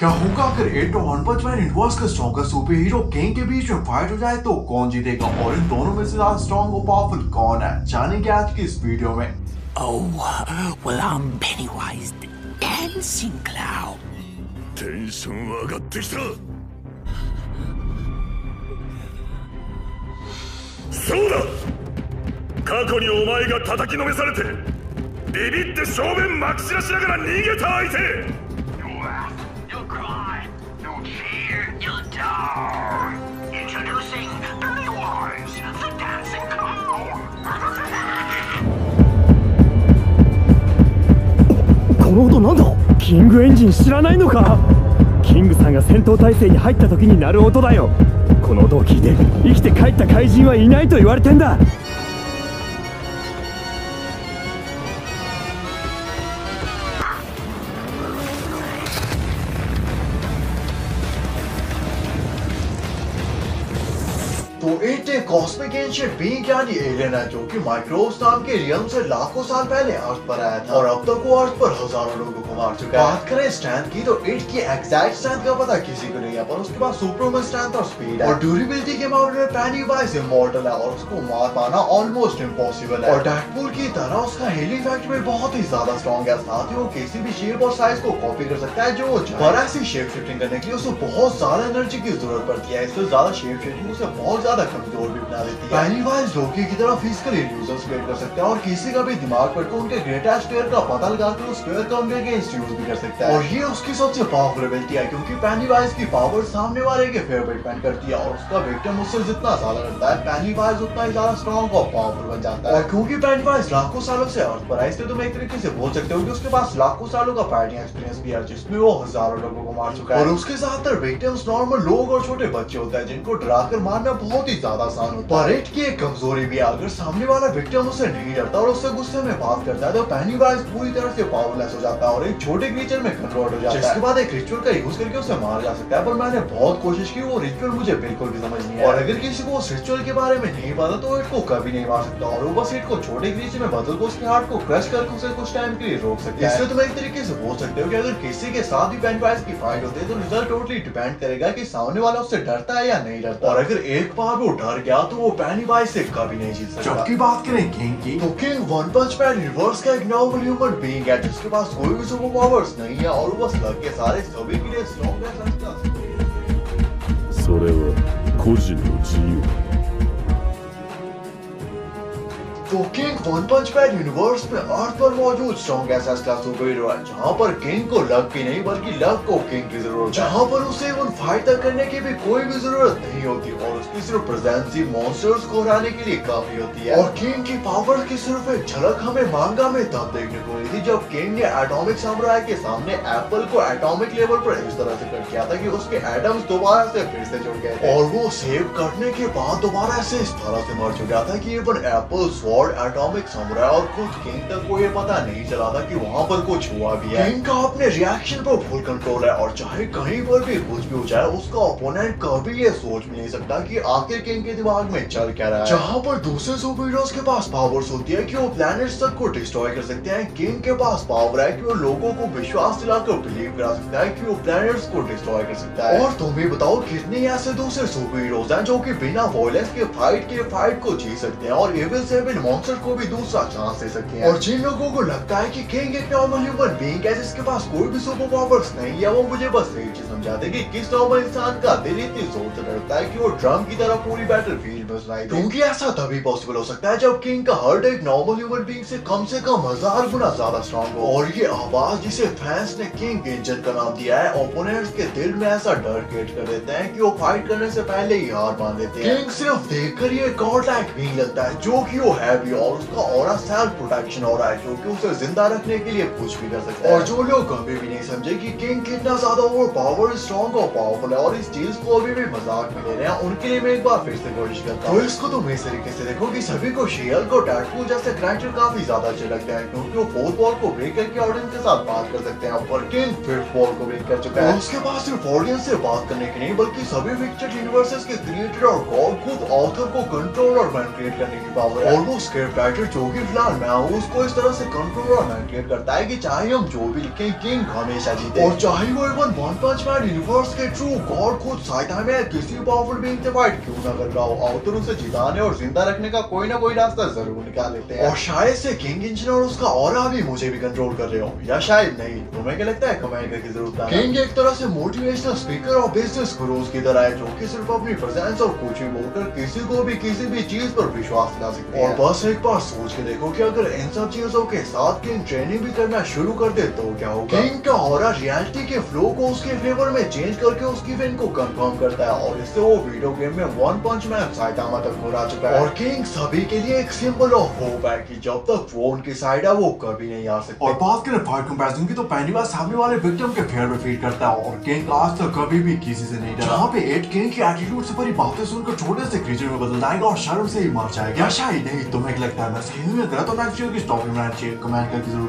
क्या होगा अगर एट और वन पंच मैन यूनिवर्स का स्ट्रॉन्गर सुपर हीरो किंग के बीच में फाइट हो जाए तो कौन जीतेगा और इन दोनों में से ज्यादा स्ट्रॉन्ग और पावरफुल कौन है जानेंगे आज की इस वीडियो में। Oh, well, I'm Pennywise the Dancing Clown. テンション上がってきた。そうだ、過去にお前が叩きのめされてビビって正面まき散らしながら逃げた相手。 You'll cry, you'll cheer, you'll down. Introducing Pennywise, the dancing clown. この音なんだ。キングエンジン知らないのか。キングさんが戦闘態勢に入った時に鳴る音だよ。この音を聞いて生きて帰った怪人はいないと言われてんだ。 तो इट कॉस्मिक एंशिएंट बीइंग यानी एलियन है जो कि माइक्रोब्स नाम के रियम से लाखों साल पहले अर्थ पर आया था और अब तक वो अर्थ पर हजारों लोगों को मार चुका है। बात करें स्ट्रेंथ की तो इट की एग्जैक्ट स्ट्रेंथ का पता किसी को नहीं है, पर उसके पास सुपरमैन स्ट्रेंथ और स्पीड है और ड्यूरेबिलिटी के मामले में पेनीवाइज इमॉर्टल है और उसको मार पाना ऑलमोस्ट इम्पॉसिबल है। और डेडपूल की तरह उसका हीलिंग फैक्टर भी बहुत ही ज्यादा स्ट्रॉन्ग है, साथ ही वो किसी भी शेप और साइज को कॉपी कर सकता है जो वो चाहे। पर ऐसी शेप शिफ्टिंग करने के लिए उसे बहुत ज्यादा एनर्जी की जरूरत पड़ती है, इससे ज्यादा शेप शिफ्टिंग उसे बहुत ज्यादा कमजोर भी बना देती है। पेनीवाइज लोकी की तरह फिजिकल इल्यूजन्स क्रिएट कर सकता है और किसी का भी दिमाग पढ़कर उनके ग्रेटेस्ट फेयर का पता लगाकर उस फेयर का उनके अगेंस्ट यूज भी कर सकता है और ये उसकी सबसे पावरफुल एबिलिटी है क्योंकि पेनीवाइज की पावर सामने वाले के फेयर पर डिपेंड करती है और उसका विक्टिम उससे जितना ज्यादा लड़ता है पेनीवाइज उतना ही ज्यादा स्ट्रॉन्ग और पावरफुल बन जाता है। और क्योंकि पेनीवाइज लाखों सालों से अर्थ पर है इसलिए तुम एक तरीके से बोल सकते हो कि उसके पास लाखों सालों का फाइटिंग एक्सपीरियंस भी है जिसमें वो हजारों लोगों को मार चुका है और उसके ज्यादातर विक्टिम्स नॉर्मल लोग और छोटे बच्चे होते हैं जिनको डराकर मारना बहुत ही ज्यादा आसान होता है। पर इट की एक कमजोरी भी है, अगर सामने वाला विक्टिम उससे नहीं डरता और उससे गुस्से में बात करता है तो पेनीवाइज पूरी तरह से पावरलेस हो जाता है और एक छोटे क्रीचर में कन्वर्ट हो जाता है जिसके बाद एक रिचुअल का यूज करके उसे मारा जा सकता है। पर मैंने बहुत कोशिश की, वो रिचुअल मुझे बिल्कुल भी समझ नहीं आया और अगर किसी को उस रिचुअल के बारे में नहीं पता तो इट को कभी नहीं मार सकता और वो बस इट को छोटे क्रीचर में बदल कर उसके हार्ट को क्रश करके उसे कुछ टाइम के लिए रोक सकता है। इसलिए तुम एक तरीके से बोल सकते हो कि अगर किसी के साथ भी पेनीवाइज की फाइट होती है तो रिजल्ट टोटली डिपेंड करेगा कि सामने वाला उससे डरता है या नहीं डरता और अगर एक बार वो डर गया तो वो पेनीवाइज से कभी नहीं जीत सकता। जबकि बात करें किंग की तो किंग वन पंच मैन यूनिवर्स का एक नॉर्मल ह्यूमन बीइंग है जिसके पास कोई भी सुपर पावर्स नहीं है और वो बस लग के सारे सभी के लिए स्ट्रॉन्ग है। それは個人の自由。 तो किंग वन पंच मैन यूनिवर्स में अर्थ पर मौजूद strong SS class super hero है जहां पर किंग को लक की नहीं बल्कि लक को किंग की जरूरत है, जहां पर उसे उन फाइट तक करने की भी कोई भी जरूरत नहीं होती और उसकी सिर्फ प्रेजेंस ही मॉन्स्टर्स को हराने के लिए काफी होती है। और किंग की पावर की सिर्फ एक झलक हमें मांगा में तब देखने को मिली थी जब किंग ने एटॉमिक समुराई के सामने एप्पल को एटॉमिक लेवल पर इस तरह से कट किया था कि उसके एटम्स दोबारा से फिर से जुड़ गए थे और वो सेव करने के बाद दोबारा से इस तरह से मर चुका था कि even Apple sword atomic samurai और खुद किंग तक को ये पता नहीं चला था कि वहाँ पर कुछ हुआ भी है। किंग का अपने रिएक्शन पर फुल कंट्रोल है और चाहे कहीं पर भी कुछ भी हो जाए उसका ओपोनेंट कभी ये सोच भी नहीं सकता कि आखिर किंग के दिमाग में चल क्या रहा है। जहाँ पर दूसरे सुपर हीरोज के पास पावर्स होती है कि वो प्लैनेट्स तक को डिस्ट्रॉय कर सकते हैं, किंग के पास पावर है कि वो लोगों को विश्वास दिलाकर बिलीव करा सकता है कि वो प्लैनेट्स को डिस्ट्रॉय कर सकता है। और तुम ही बताओ कितने ऐसे दूसरे सुपर हीरोज हैं जो कि बिना वॉयलेंस के फाइट को जी सकते हैं और एविल सेवन मॉन्स्टर को भी दूसरा चांस दे सकते हैं। और जिन लोगों को लगता है कि किंग एक नॉर्मल ह्यूमन बीइंग है जिसके पास कोई भी सुपर पावर्स नहीं है, वो मुझे बस एक चीज समझाते कि किस नॉर्मल इंसान का दिल इतनी जोर से डरता है कि वो ड्रम की तरह पूरी बैटलफील्ड में सुनाई दे। क्योंकि ऐसा तभी पॉसिबल हो सकता है जब किंग का हार्ट एक नॉर्मल ह्यूमन बीइंग से कम 1000 गुना ज्यादा स्ट्रॉन्ग हो और ये आवाज जिसे फैंस ने किंग इंजन का नाम दिया है ओपोनेंट्स के दिल में ऐसा डर क्रिएट कर देते हैं कि वो फाइट करने से पहले ही हार मान लेते हैं। किंग सिर्फ देखकर ये गॉड लाइक बीइंग लगता है जो कि वो है भी और उसका ऑरा सेल्फ प्रोटेक्शन हो रहा है जो कि उसे जिंदा रखने के लिए कुछ भी कर सकता है। और जो लोग कभी भी नहीं समझे कि किंग कितना ज्यादा ओवर पावर स्ट्रॉन्ग और पावरफुल है और इस चीज को अभी भी मजाक में ले रहे हैं, उनके लिए मैं एक बार फिर से कोशिश करता हूँ। तो इसको तुम इस तरीके से देखो कि सभी को शील्ड को डेडपूल जैसे कैरेक्टर काफी ज्यादा अच्छे लगते हैं क्योंकि वो फोर्थ वॉल को ब्रेक करके ऑडियंस के साथ बात कर सकते हैं और किंग फिफ्थ वॉल को ब्रेक कर चुका है। उसके पास सिर्फ ऑडियंस से बात करने की नहीं बल्कि सभी फिक्चर यूनिवर्सेस के क्रिएटर और गॉड खुद ऑथर को कंट्रोल और मैनिपुलेट करने की पावर है और वो स्क्रिप्ट राइटर जो कि फिलहाल मैं हूँ उसको इस तरह से कंट्रोल और मैनिपुलेट करता है कि चाहे हम जो भी लिखें किंग हमेशा जीते, और चाहे वो इवन वन पंच मैन यूनिवर्स के ट्रू गॉड खुद साइतामा या किसी पावरफुल बीइंग से फाइट क्यों ना कर रहा हो, आउटर उसे जिताने और जिंदा रखने का कोई ना कोई रास्ता जरूर निकाल लेते हैं। और शायद से किंग इंजन और उसका ऑरा भी मुझे भी कंट्रोल कर रहे हो, या शायद नहीं। तुम्हें क्या लगता है? कमेंट करके जरूर बताना। किंग एक तरह से मोटिवेशनल स्पीकर और बिजनेस गुरुज की तरह है जो कि सिर्फ अपनी प्रेजेंस और कोचिंग बोलकर किसी को भी किसी भी चीज पर विश्वास दिला सकते हैं। और बस एक बार सोच के देखो कि अगर इन सब चीजों के साथ किंग ट्रेनिंग भी करना शुरू कर दे तो क्या होगा। किंग का ऑरा रियलिटी के फ्लो को उसके फेवर में चेंज करके उसकी विन को कंफर्म करता है, और इससे वो वीडियो गेम में वन पंच मैन साइतामा तक घुरा चुका है। और किंग सभी के लिए एक सिंबल ऑफ होप है कि जब तक वो उनकी साइड है वो कभी नहीं आ सकते। और बात करें फाइट कंपैरिजन की तो पेनीवाइज सामने वाले विक्टिम के फेयर में फीड करता है, और किंग आज तक कभी भी किसी से नहीं डरा। जहाँ पे एट किंग की एटीट्यूड से भरी बातें सुनकर छोटे से क्रीचर में बदल जाएगा और शर्म से ही मर जाएगा। या शायद नहीं, तुम्हें क्या लगता है? मैं सही में गलत होना चाहिए कि स्टॉप में चाहिए? कमेंट करके जरूर